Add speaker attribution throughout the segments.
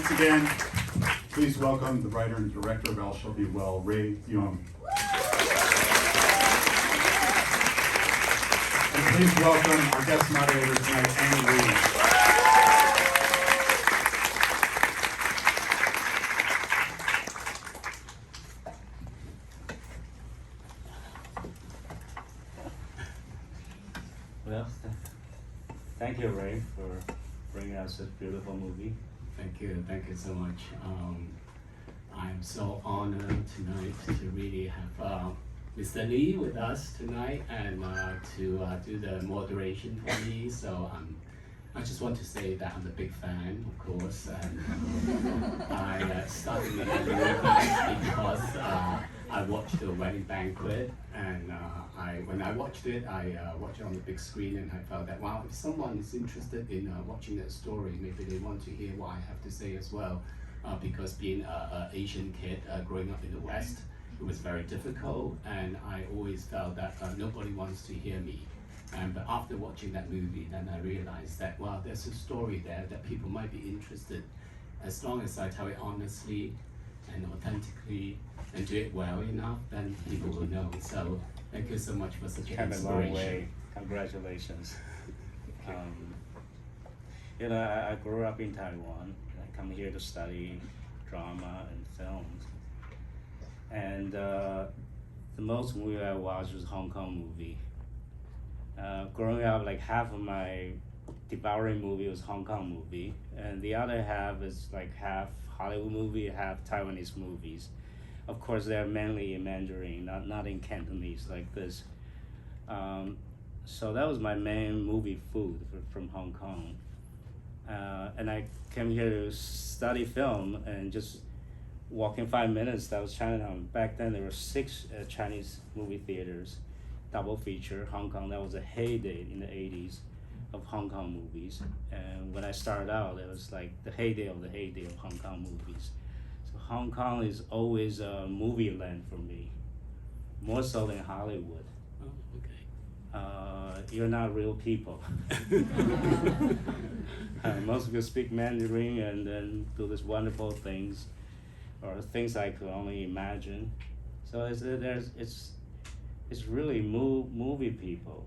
Speaker 1: once again, please welcome the writer and director of All Shall Be Well, Yeung. And please welcome our guest moderator tonight, Lee.
Speaker 2: Well, thank you, Ray, for bringing us this beautiful movie.
Speaker 3: Thank you so much. I'm so honored tonight to really have Mr. Lee with us tonight and to do the moderation for me. So I just want to say that I'm a big fan, of course. And I started with the movie because I watched The Wedding Banquet, and when I watched it, I watched it on the big screen, and I felt that, wow, if someone is interested in watching that story, maybe they want to hear what I have to say as well. Because being an Asian kid growing up in the West, it was very difficult, and I always felt that nobody wants to hear me. But after watching that movie, then I realized that, wow, there's a story there that people might be interested. As long as I tell it honestly and authentically and do it well enough, then people will know. So thank you so much for such an inspiration.
Speaker 2: Come a long way. Congratulations. I grew up in Taiwan. I come here to study drama and films. And the most movie I watched was Hong Kong movie. Growing up, like half of my devouring movie was Hong Kong movie, and the other half is like half Hollywood movie, half Taiwanese movies. Of course, they're mainly in Mandarin, not in Cantonese like this. So that was my main movie food from Hong Kong. And I came here to study film, and just walking 5 minutes, that was Chinatown. Back then there were 6 Chinese movie theaters, double feature, Hong Kong. That was a heyday in the 80s of Hong Kong movies. And when I started out, it was like the heyday of Hong Kong movies. So Hong Kong is always a movie land for me, more so than Hollywood.
Speaker 3: Oh, okay.
Speaker 2: You're not real people. Most of you speak Mandarin and then do these wonderful things, or things I could only imagine. So it's really movie people.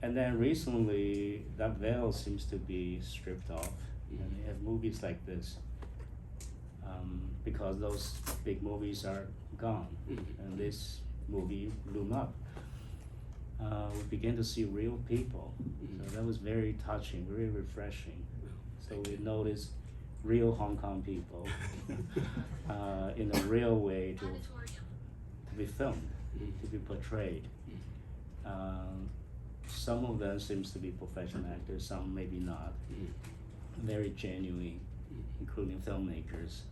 Speaker 2: And then recently, that veil seems to be stripped off, and they have movies like this, because those big movies are gone, and this movie loom up. We begin to see real people, so that was very touching, very refreshing. So we noticed real Hong Kong people in a real way to be filmed, to be portrayed. Some of them seems to be professional actors, some maybe not. Very genuine, including filmmakers.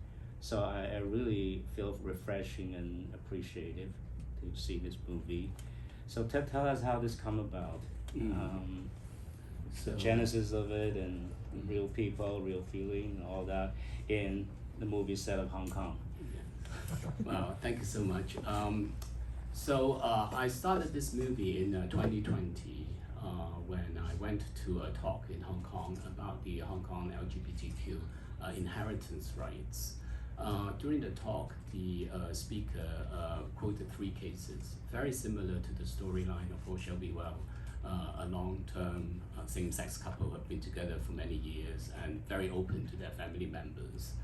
Speaker 2: So I really feel refreshing and appreciative to see this movie. So tell us how this come about. The genesis of it, and real people, real feeling, and all that in the movie set of Hong Kong.
Speaker 3: Wow, thank you so much. So I started this movie in 2020 when I went to a talk in Hong Kong about the Hong Kong LGBTQ inheritance rights. During the talk, the speaker quoted 3 cases, very similar to the storyline of All Shall Be Well. A long-term same-sex couple have been together for many years and very open to their family members.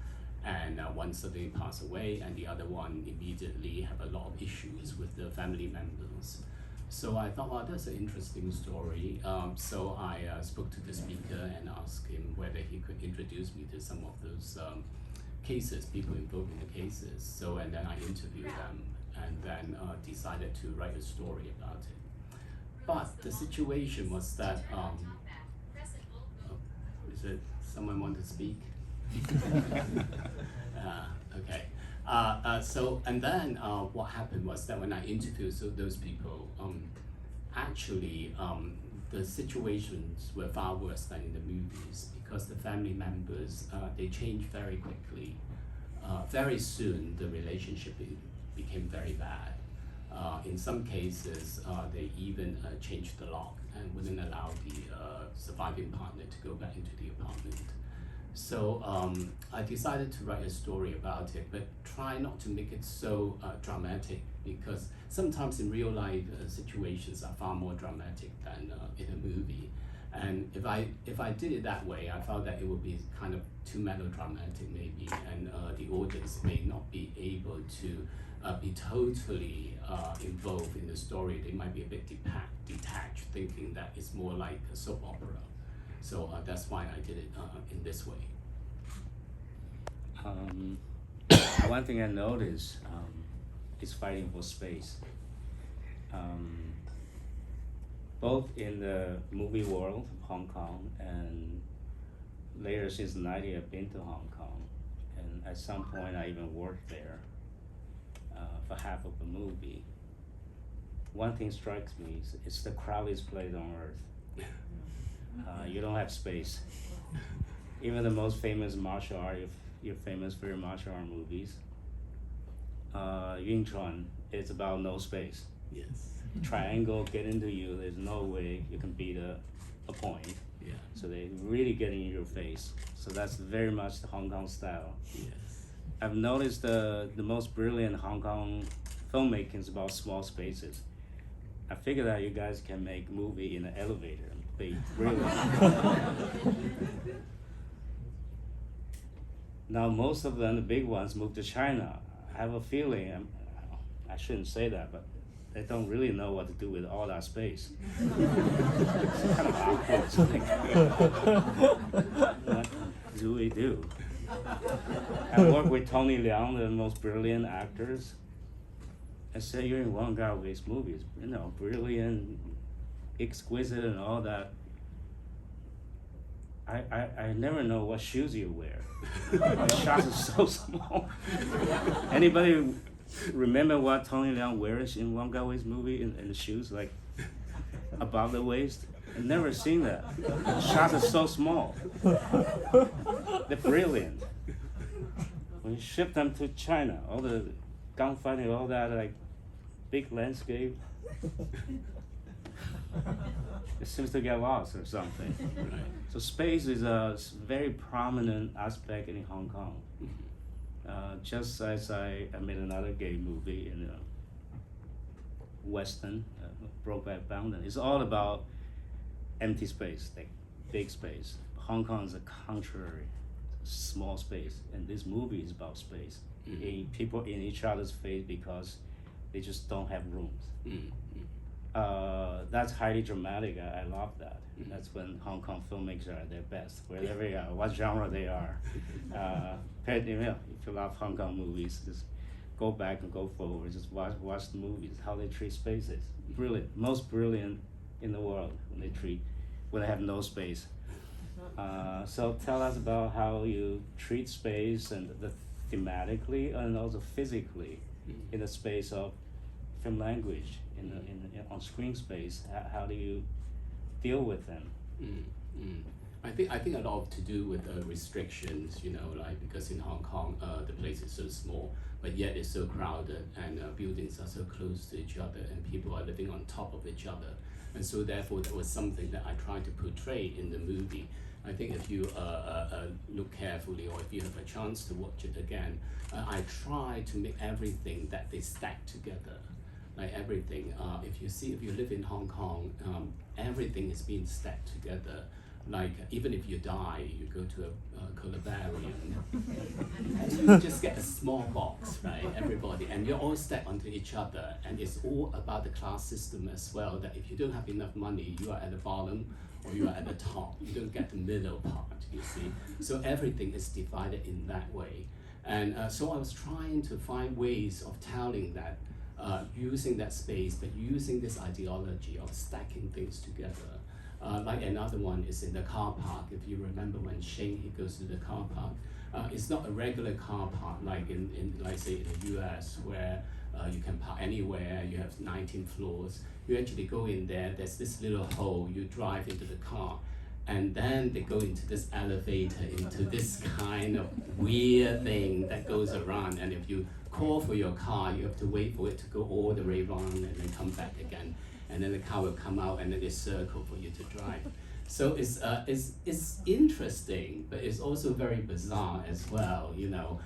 Speaker 3: And one suddenly passed away, and the other one immediately have a lot of issues with the family members. So I thought, well, that's an interesting story. So I spoke to the speaker and asked him whether he could introduce me to some of those cases, people involved in the cases. So, and then I interviewed them, and then decided to write a story about it. But the situation was that, is it someone want to speak? Okay. And then what happened was that when I interviewed those people, actually the situations were far worse than in the movies, because the family members, they changed very quickly. Very soon the relationship became very bad. In some cases, they even changed the lock and wouldn't allow the surviving partner to go back into the apartment. So I decided to write a story about it, but try not to make it so dramatic, because sometimes in real life situations are far more dramatic than in a movie. And if I did it that way, I felt that it would be kind of too melodramatic maybe, and the audience may not be able to be totally involved in the story. They might be a bit detached, thinking that it's more like a soap opera. So that's why I did it in this way.
Speaker 2: One thing I noticed is fighting for space. Both in the movie world of Hong Kong, and later since the 90s I've been to Hong Kong, and at some point I even worked there for half of the movie. One thing strikes me is it's the crowded place on earth. You don't have space. Even the most famous martial art, if you're famous for your martial art movies, Yeung, it's about no space.
Speaker 3: Yes.
Speaker 2: Triangle get into you, there's no way you can beat a point.
Speaker 3: Yeah.
Speaker 2: So they really get in your face. So that's very much the Hong Kong style.
Speaker 3: Yes.
Speaker 2: I've noticed the most brilliant Hong Kong filmmaking is about small spaces. I figured that you guys can make movie in an elevator and be brilliant. Now most of them, the big ones, moved to China. I have a feeling, I shouldn't say that, but they don't really know what to do with all that space. It's kind of awkward. What do we do? I work with Tony Leung, the most brilliant actors. I said, you're in Wong Kar-wai's movies, brilliant, exquisite and all that. I never know what shoes you wear. The shots are so small. Anybody remember what Tony Leung wears in Wong Kar-wai's movie in the shoes, like above the waist? I've never seen that. The shots are so small. They're brilliant. When you ship them to China, all the gunfighting, all that, like big landscape, it seems to get lost or something.
Speaker 3: Right.
Speaker 2: So space is a very prominent aspect in Hong Kong. Just as I made another gay movie in Western, Brokeback Mountain. It's all about empty space, like big space. Hong Kong is a contrary, small space, and this movie is about space. People in each other's face because they just don't have rooms. That's highly dramatic. I love that. That's when Hong Kong filmmakers are at their best, wherever they are, what genre they are. If you love Hong Kong movies, just go back and go forward. Just watch the movies, how they treat spaces. Brilliant, most brilliant in the world when they have no space. So tell us about how you treat space and thematically and also physically in the space of film language, on screen space. How do you deal with them?
Speaker 3: I think a lot to do with restrictions, because in Hong Kong the place is so small, but yet it's so crowded, and buildings are so close to each other, and people are living on top of each other, and so therefore that was something that I tried to portray in the movie. I think if you look carefully, or if you have a chance to watch it again, I try to make everything that they stack together. Like everything, if you live in Hong Kong, everything is being stacked together. Like even if you die, you go to a columbarium, and you just get a small box, right? Everybody, and you're all stacked onto each other, and it's all about the class system as well. That if you don't have enough money, you are at the bottom, or you are at the top. You don't get the middle part. You see, so everything is divided in that way, and so I was trying to find ways of telling that. Using that space, but using this ideology of stacking things together. Like another one is in the car park. If you remember when Shane, he goes to the car park, it's not a regular car park like in like say in the US where you can park anywhere, you have 19 floors. You actually go in there, there's this little hole, you drive into the car, And then they go into this elevator, into this kind of weird thing that goes around. And if you call for your car, you have to wait for it to go all the way around and then come back again. And then the car will come out and then they circle for you to drive. So it's interesting, but it's also very bizarre as well, you know.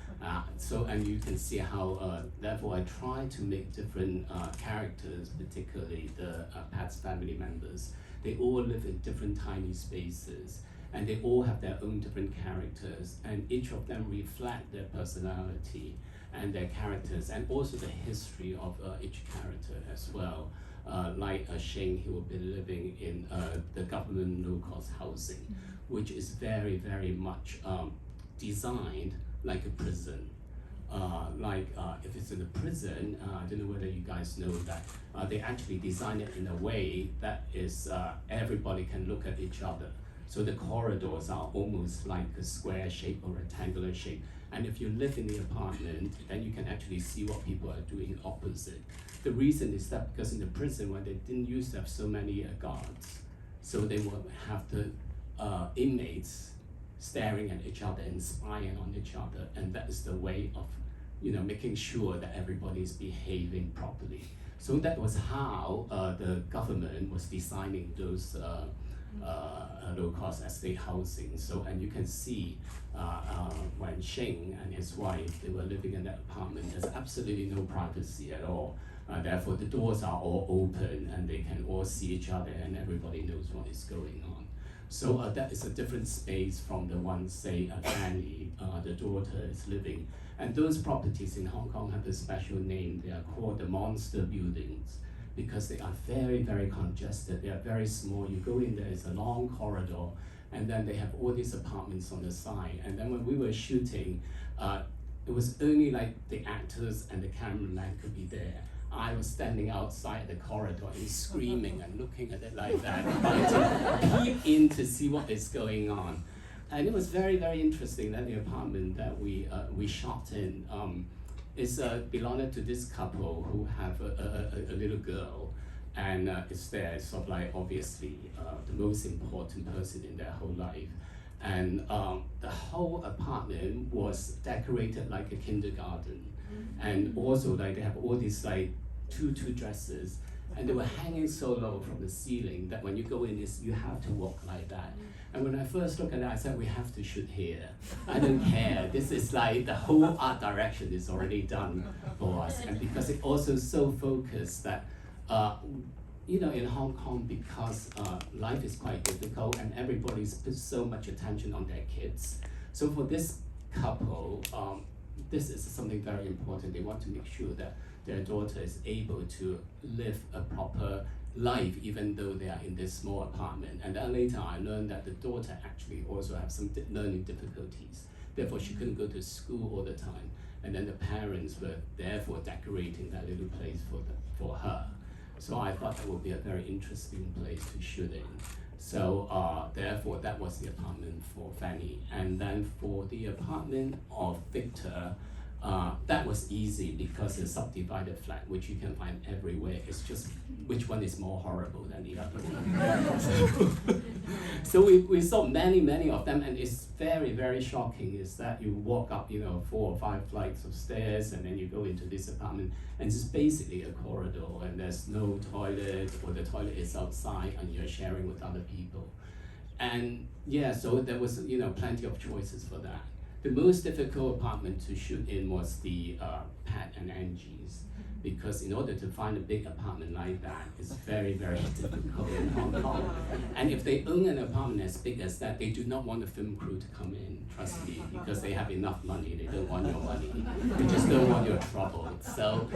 Speaker 3: And you can see how, therefore I try to make different characters, particularly the Pat's family members. They all live in different tiny spaces, and they all have their own different characters, and each of them reflect their personality and their characters, and also the history of each character as well. Like Sheng, he will be living in the government low-cost housing, which is very, very much designed like a prison. If it's in a prison, I don't know whether you guys know that, they actually design it in a way that is everybody can look at each other. So the corridors are almost like a square shape or rectangular shape. And if you live in the apartment, then you can actually see what people are doing opposite. The reason is that because in the prison, when they didn't used to have so many guards, so they would have the inmates staring at each other and spying on each other, and that is the way of, you know, making sure that everybody is behaving properly. So that was how the government was designing those low-cost estate housing. So, and you can see when Sheng and his wife, they were living in that apartment, there's absolutely no privacy at all. Therefore, the doors are all open and they can all see each other and everybody knows what is going on. So that is a different space from the one, say, Fanny, the daughter, is living. And those properties in Hong Kong have a special name. They are called the monster buildings because they are very, very congested. They are very small. You go in there, it's a long corridor, and then they have all these apartments on the side. And then when we were shooting, it was only like the actors and the cameraman could be there. I was standing outside the corridor and screaming and looking at it like that, trying to peep in to see what is going on. And it was very, very interesting that the apartment that we shot in is belonging to this couple who have a little girl, and it's there, sort of like obviously the most important person in their whole life. And the whole apartment was decorated like a kindergarten. And also like they have all these like tutu dresses, and they were hanging so low from the ceiling that when you go in, you have to walk like that. And when I first looked at it, I said, we have to shoot here. I don't care. This is like the whole art direction is already done for us. And because it also so focused that, you know, in Hong Kong, because life is quite difficult and everybody's put so much attention on their kids. So for this couple, this is something very important. They want to make sure that their daughter is able to live a proper life even though they are in this small apartment. And then later I learned that the daughter actually also has some learning difficulties. Therefore she couldn't go to school all the time. And then the parents were therefore decorating that little place for her. So I thought that would be a very interesting place to shoot in. So therefore that was the apartment for Fanny. And then for the apartment of Victor, that was easy because it's a subdivided flat, which you can find everywhere. It's just which one is more horrible than the other one. So we saw many of them, and it's very, very shocking is that you walk up, you know, 4 or 5 flights of stairs, and then you go into this apartment, and it's basically a corridor, and there's no toilet, or the toilet is outside, and you're sharing with other people. And yeah, so there was, you know, plenty of choices for that. The most difficult apartment to shoot in was the Pat and Angie's, because in order to find a big apartment like that, it's very, very difficult in Hong Kong. And if they own an apartment as big as that, they do not want the film crew to come in, trust me, because they have enough money. They don't want your money. They just don't want your trouble. So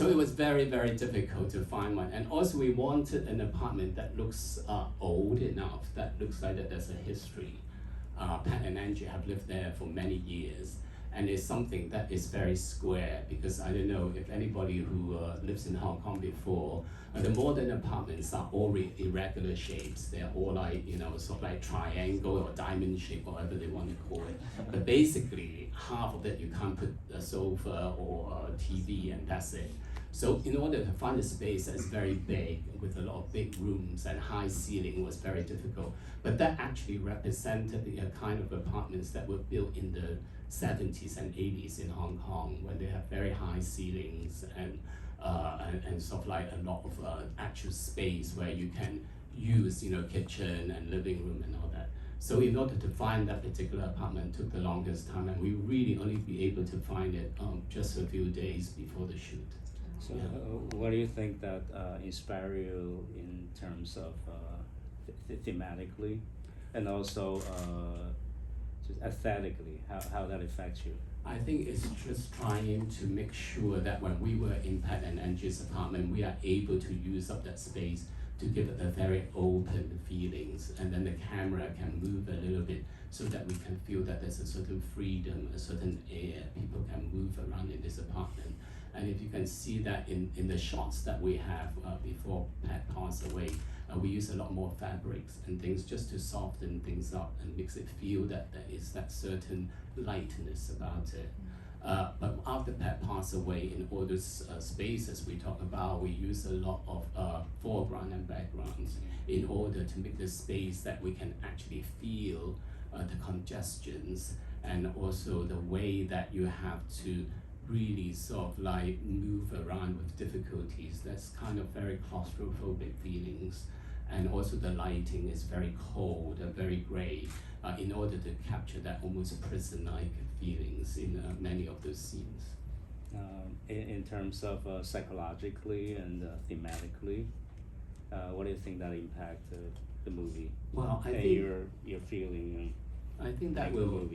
Speaker 3: it was very, very difficult to find one. And also we wanted an apartment that looks old enough, that looks like that there's a history. Pat and Angie have lived there for many years, and it's something that is very square, because I don't know if anybody who lives in Hong Kong before, the modern apartments are all irregular shapes. They're all like, you know, sort of like triangle or diamond shape, whatever they want to call it. But basically, half of it you can't put a sofa or a TV, and that's it. So in order to find a space that's very big with a lot of big rooms and high ceiling was very difficult. But that actually represented the kind of apartments that were built in the 70s and 80s in Hong Kong, when they have very high ceilings and sort of like a lot of actual space where you can use, kitchen and living room and all that. So in order to find that particular apartment took the longest time, and we really only be able to find it just a few days before the shoot.
Speaker 2: So what do you think that inspire you in terms of thematically, and also just aesthetically, how that affects you?
Speaker 3: I think it's just trying to make sure that when we were in Pat and Angie's apartment, we are able to use up that space to give it a very open feelings, and then the camera can move a little bit so that we can feel that there's a certain freedom, a certain air, people can move around in this apartment. And if you can see that in the shots that we have before Pat passed away, we use a lot more fabrics and things just to soften things up and makes it feel that there is that certain lightness about it. But after Pat passed away, in all those spaces we talk about, we use a lot of foreground and backgrounds in order to make the space that we can actually feel the congestions, and also the way that you have to really sort of like move around with difficulties. That's kind of very claustrophobic feelings. And also the lighting is very cold and very gray in order to capture that almost prison-like feelings in many of those scenes.
Speaker 2: In terms of psychologically and thematically, what do you think that impact the movie?
Speaker 3: Well, I
Speaker 2: and
Speaker 3: think
Speaker 2: your feeling.
Speaker 3: I think that will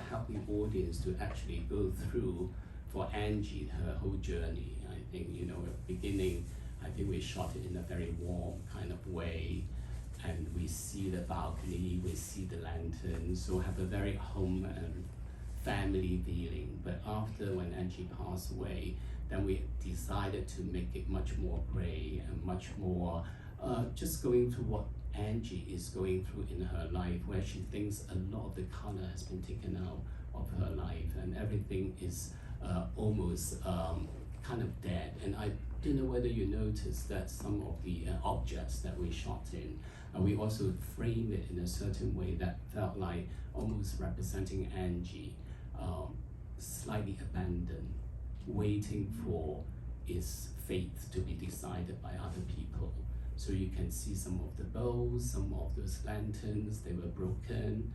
Speaker 3: help the audience to actually go through, for Angie, her whole journey. I think, at the beginning, I think we shot it in a very warm kind of way, and we see the balcony, we see the lanterns, so have a very home and family feeling. But after, when Angie passed away, then we decided to make it much more gray and much more just going through what Angie is going through in her life, where she thinks a lot of the color has been taken out of her life and everything is almost kind of dead. And I don't know whether you noticed that some of the objects that we shot in, we also framed it in a certain way that felt like almost representing Angie, slightly abandoned, waiting for its fate to be decided by other people. So you can see some of the bowls, some of those lanterns, they were broken,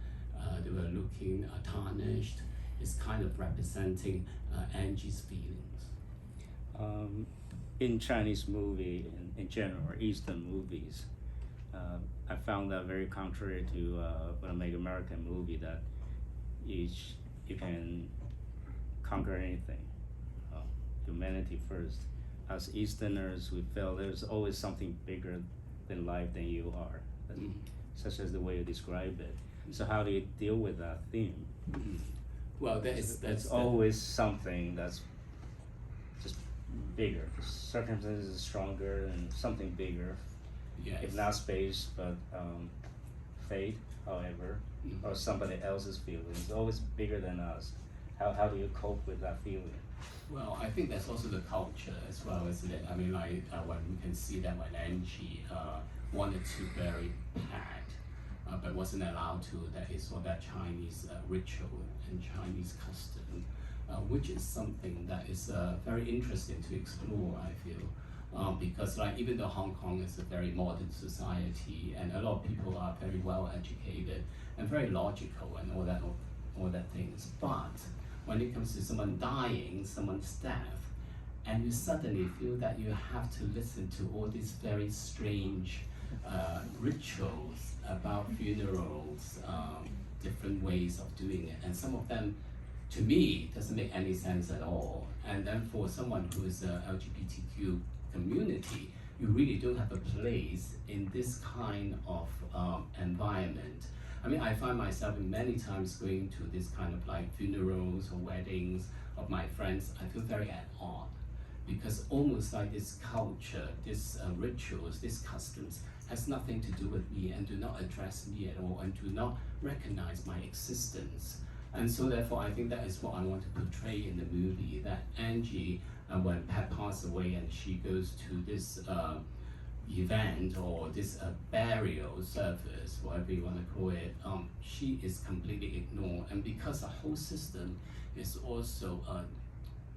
Speaker 3: they were looking tarnished. It's kind of representing Angie's feelings.
Speaker 2: In Chinese movie, in general, or Eastern movies, I found that very contrary to when I make American movie, that you can conquer anything. Humanity first. As Easterners, we feel there's always something bigger than life than you are, such as the way you describe it. So how do you deal with that theme?
Speaker 3: Well, that's
Speaker 2: always something that's just bigger. Circumstances is stronger and something bigger.
Speaker 3: Yes.
Speaker 2: If not space, but fate, however, or somebody else's feelings, always bigger than us. How do you cope with that feeling?
Speaker 3: Well, I think that's also the culture as well, isn't it? I mean, like when we can see that when Angie wanted to bury Pat, but wasn't allowed to, that is all that Chinese ritual and Chinese custom, which is something that is very interesting to explore, I feel. Because like even though Hong Kong is a very modern society and a lot of people are very well educated and very logical and all that things, but when it comes to someone dying, someone's death, and you suddenly feel that you have to listen to all these very strange rituals about funerals, different ways of doing it, and some of them, to me, doesn't make any sense at all. And then for someone who is a LGBTQ community, you really don't have a place in this kind of environment. I mean, I find myself many times going to this kind of like funerals or weddings of my friends. I feel very at odds because almost like this culture, this rituals, these customs has nothing to do with me and do not address me at all and do not recognize my existence. And so therefore, I think that is what I want to portray in the movie, that Angie when Pat passed away and she goes to this event or this burial service, whatever you want to call it, she is completely ignored. And because the whole system is also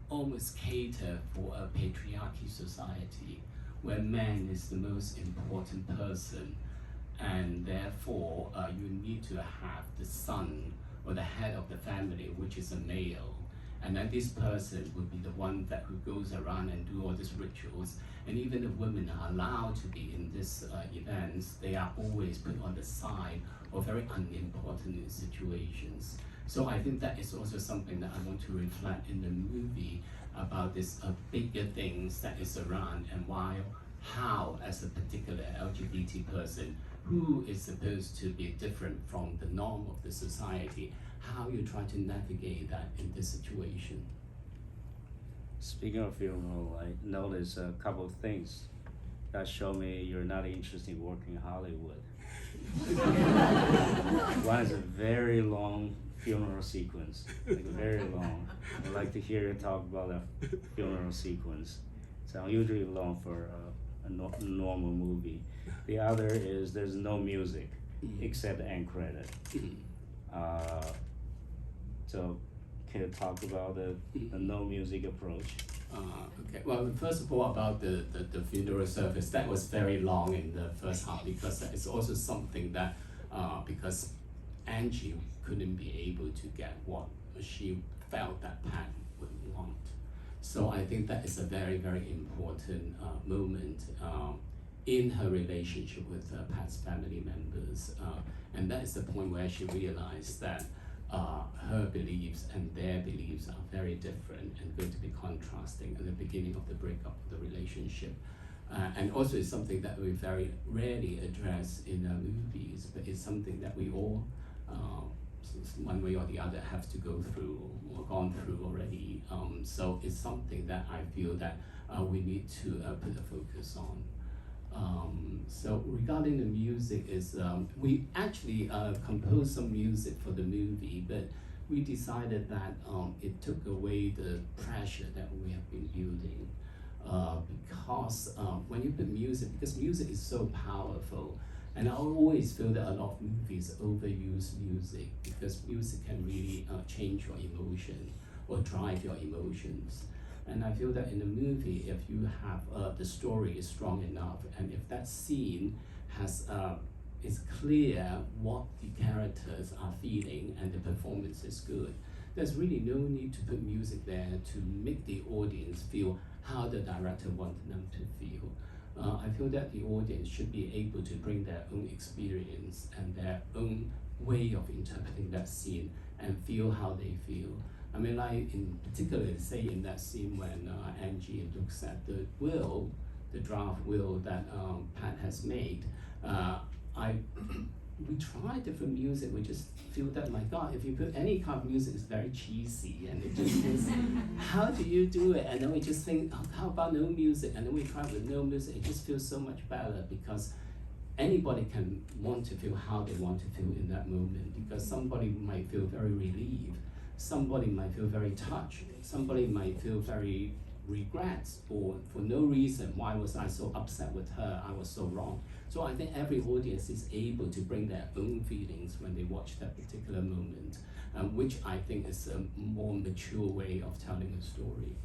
Speaker 3: almost catered for a patriarchy society, where man is the most important person, and therefore you need to have the son or the head of the family, which is a male, and then this person would be the one that who goes around and do all these rituals. And even the women are allowed to be in these events, they are always put on the side of very unimportant situations. So I think that is also something that I want to reflect in the movie about this bigger things that is around, and how as a particular LGBT person who is supposed to be different from the norm of the society, how you try to navigate that in this situation.
Speaker 2: Speaking of funeral, I noticed a couple of things that show me you're not interested in working in Hollywood. One is a very long funeral sequence, like very long. I'd like to hear you talk about a funeral sequence. It's unusually long for a normal movie. The other is there's no music except end credit. So can you talk about the no music approach?
Speaker 3: Okay, well, first of all, about the funeral service, that was very long in the first half, because it's also something that, because Angie couldn't be able to get what she felt that Pat would want. So I think that is a very, very important moment in her relationship with Pat's family members. And that is the point where she realized that her beliefs and their beliefs are very different and going to be contrasting at the beginning of the breakup of the relationship. And also it's something that we very rarely address in our movies, but it's something that we all, one way or the other, have to go through or gone through already. So it's something that I feel that we need to put a focus on. So regarding the music, is we actually composed some music for the movie, but we decided that it took away the pressure that we have been building, because when you put music, because music is so powerful, and I always feel that a lot of movies overuse music, because music can really change your emotion or drive your emotions. And I feel that in a movie, if you have the story is strong enough, and if that scene has is clear what the characters are feeling and the performance is good, there's really no need to put music there to make the audience feel how the director wanted them to feel. I feel that the audience should be able to bring their own experience and their own way of interpreting that scene and feel how they feel. I mean, like in particular, say in that scene when Angie looks at the will, the draft will that Pat has made, we try different music. We just feel that, my God, if you put any kind of music, it's very cheesy, and it just is, how do you do it? And then we just think, oh, how about no music? And then we try with no music. It just feels so much better, because anybody can want to feel how they want to feel in that moment, because somebody might feel very relieved, somebody might feel very touched, somebody might feel very regrets, or for no reason, why was I so upset with her, I was so wrong. So I think every audience is able to bring their own feelings when they watch that particular moment, which I think is a more mature way of telling a story.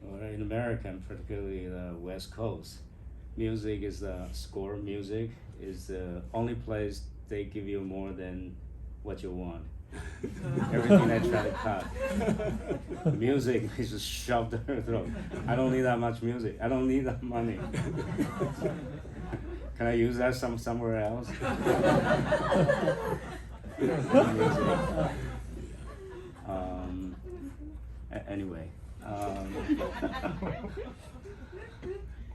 Speaker 2: Well, in America, and particularly the West Coast, music is score music is the only place they give you more than what you want. Everything I try to cut. Music is just shoved down your throat. I don't need that much music. I don't need that money. Can I use that somewhere else? Anyway.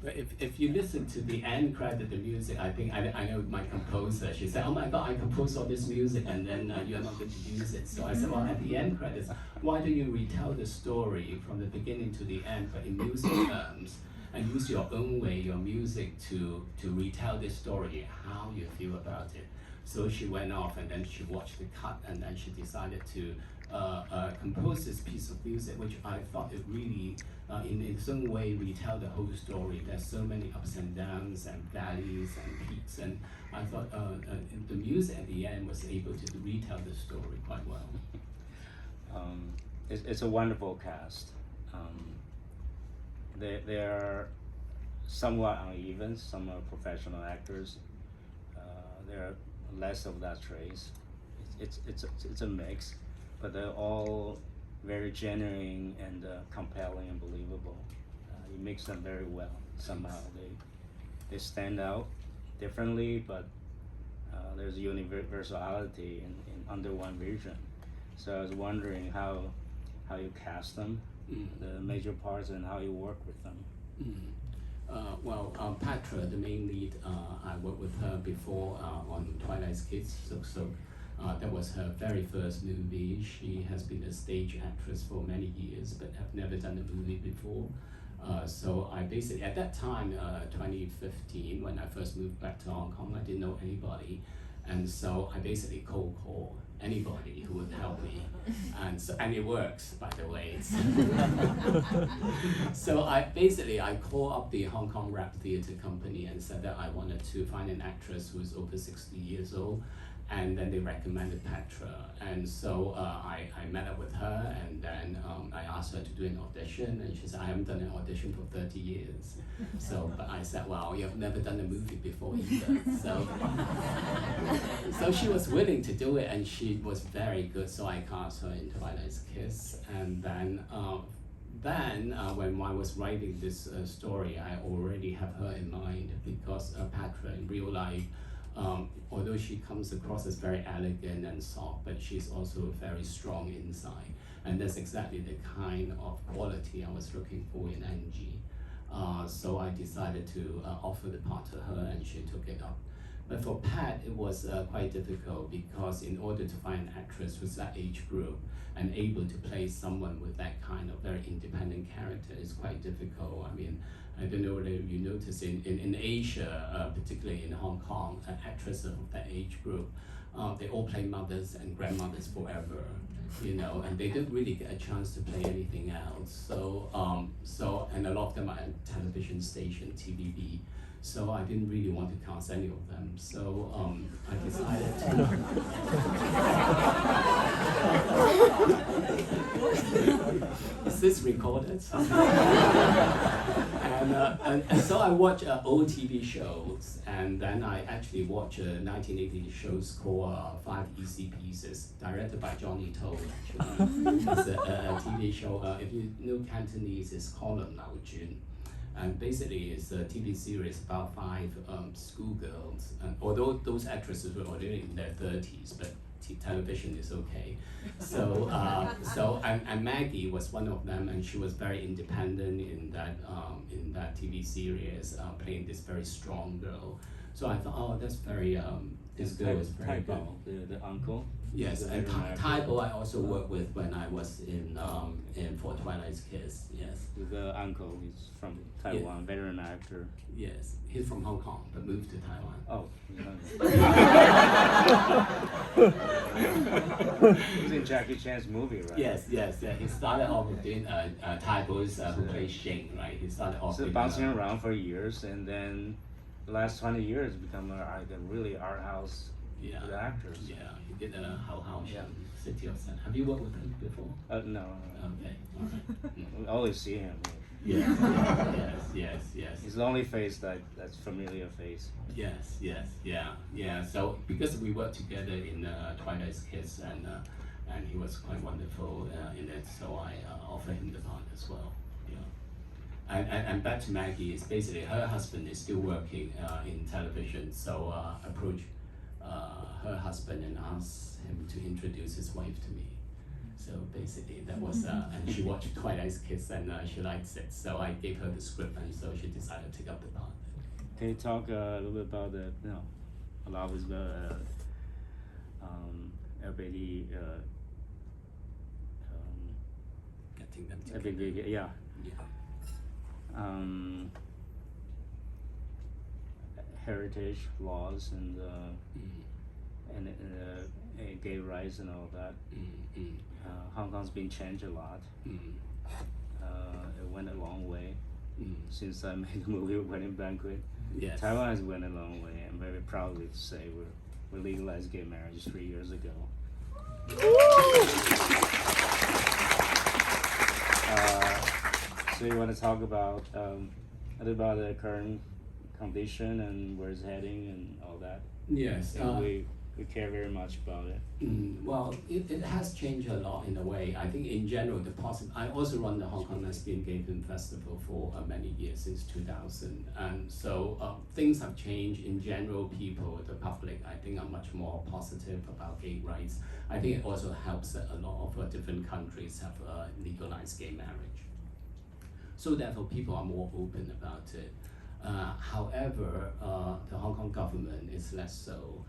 Speaker 3: But if you listen to the end credit, the music, I think, I know my composer, she said, oh my God, I composed all this music, and then you're not going to use it. So I said, well, at the end credits, why don't you retell the story from the beginning to the end, but in music terms, and use your own way, your music, to retell this story, how you feel about it. So she went off, and then she watched the cut, and then she decided to composed this piece of music, which I thought it really, in some way, retell the whole story. There's so many ups and downs and valleys and peaks, and I thought the music at the end was able to retell the story quite well.
Speaker 2: It's a wonderful cast. They're somewhat uneven. Some are professional actors. There are less of that trace. It's a mix, but they're all very genuine and compelling and believable. You mix them very well. Somehow they stand out differently, but there's universality in under one vision. So I was wondering how you cast them, the major parts, and how you work with them.
Speaker 3: Patra, the main lead, I worked with her before on Twilight's Kids, so that was her very first movie. She has been a stage actress for many years, but have never done a movie before. So I basically, at that time, 2015, when I first moved back to Hong Kong, I didn't know anybody. And so I basically cold call anybody who would help me, and it works, by the way. So I called up the Hong Kong Rap Theatre Company and said that I wanted to find an actress who's over 60 years old, and then they recommended Patra, and so I met up with her, and then I asked her to do an audition, and she said, I haven't done an audition for 30 years. So, but I said, well, you've never done a movie before either. So she was willing to do it, and she was very good, so I cast her in Twilight's Kiss, and then when I was writing this story, I already have her in mind, because Patra in real life, although she comes across as very elegant and soft, but she's also very strong inside. And that's exactly the kind of quality I was looking for in Angie. So I decided to offer the part to her, and she took it up. But for Pat, it was quite difficult, because in order to find an actress with that age group and able to play someone with that kind of very independent character is quite difficult. I mean, I don't know whether you notice in Asia, particularly in Hong Kong, actresses of that age group, they all play mothers and grandmothers forever, you know, and they don't really get a chance to play anything else. And a lot of them are at television station, TVB. So I didn't really want to cast any of them. So I decided to. Is this recorded? And so I watch old TV shows, and then I actually watch a 1980 shows called 5 Easy Pieces, directed by Johnny To. Actually, it's a TV show. If you know Cantonese, it's called Lao Jun. And basically, it's a TV series about 5 schoolgirls. And although those actresses were already in their 30s, but television is okay. So, and Maggie was one of them, and she was very independent in that TV series, playing this very strong girl. So I thought, oh, that's very this girl is very good.
Speaker 2: The uncle.
Speaker 3: Yes, and Taibo I also worked with when I was in for Twilight's Kiss. Yes.
Speaker 2: The uncle is from Taiwan, veteran actor.
Speaker 3: Yes, he's from Hong Kong but moved to Taiwan.
Speaker 2: Oh. He was in Jackie Chan's movie, right?
Speaker 3: Yes. He started off with doing Taibo's who plays Shing, right? He started off with
Speaker 2: bouncing around for years, and then the last 20 years become like a really art house actors.
Speaker 3: Yeah, he did How House, City of Sun. Have you worked with him before?
Speaker 2: No.
Speaker 3: Okay, all right.
Speaker 2: We always see him.
Speaker 3: Yes.
Speaker 2: He's the only face that's familiar face.
Speaker 3: Yes. So because we worked together in Twilight's Kiss, and he was quite wonderful in it, so I offered him the part as well. And back to Maggie, is basically her husband is still working in television, so approached her husband and asked him to introduce his wife to me. So basically that was, and she watched Twilight's Kiss, and she likes it, so I gave her the script, and so she decided to take up the part.
Speaker 2: Can you talk a little bit about a lot of the LGBT,
Speaker 3: Getting them together.
Speaker 2: yeah. Heritage laws and gay rights and all that. Hong Kong's been changed a lot. It went a long way since I made the movie Wedding Banquet.
Speaker 3: Yes.
Speaker 2: Taiwan has went a long way. I'm very proudly to say we legalized gay marriage 3 years ago. So you want to talk about a little about the current condition and where it's heading and all that?
Speaker 3: Yes.
Speaker 2: And we care very much about it.
Speaker 3: Well, it has changed a lot in a way. I think in general, I also run the Hong Kong Lesbian Gay Film Festival for many years, since 2000. And so things have changed in general. People, the public, I think are much more positive about gay rights. I think it also helps that a lot of different countries have legalized gay marriage. So therefore, people are more open about it. However, the Hong Kong government is less so.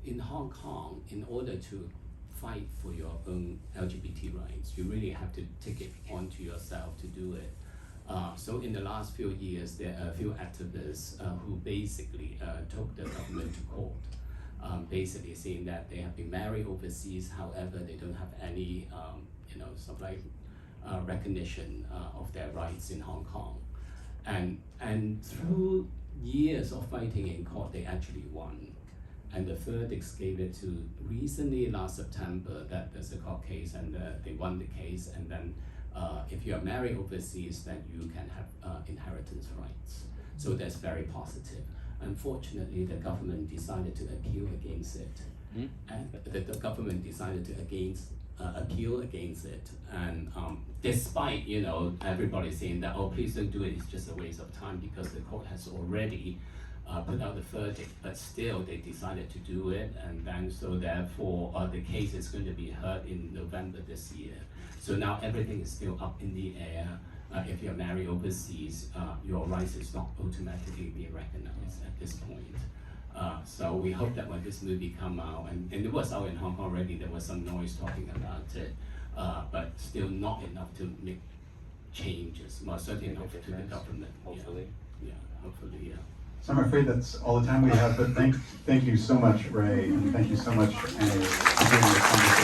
Speaker 3: In Hong Kong, in order to fight for your own LGBT rights, you really have to take it onto yourself to do it. So in the last few years, there are a few activists who basically took the government to court, basically saying that they have been married overseas, however, they don't have any, sort of like recognition of their rights in Hong Kong. And through years of fighting in court, they actually won. And the verdicts gave it to recently, last September, that there's a court case and they won the case. And then if you are married overseas, then you can have inheritance rights. So that's very positive. Unfortunately, the government decided to appeal against it. And the government decided to appeal against it. And despite, everybody saying that, oh, please don't do it, it's just a waste of time because the court has already put out the verdict, but still they decided to do it, and then so therefore the case is going to be heard in November this year. So now everything is still up in the air. If you're married overseas, your rights is not automatically being recognized at this point. So we hope that when this movie come out, and it was out in Hong Kong already, there was some noise talking about it, but still not enough to make changes, more certainly enough to the government.
Speaker 2: Hopefully.
Speaker 3: Yeah, hopefully, yeah.
Speaker 1: So I'm afraid that's all the time we have, but thank you so much, Ray, and thank you so much, Annie, for being on this conversation.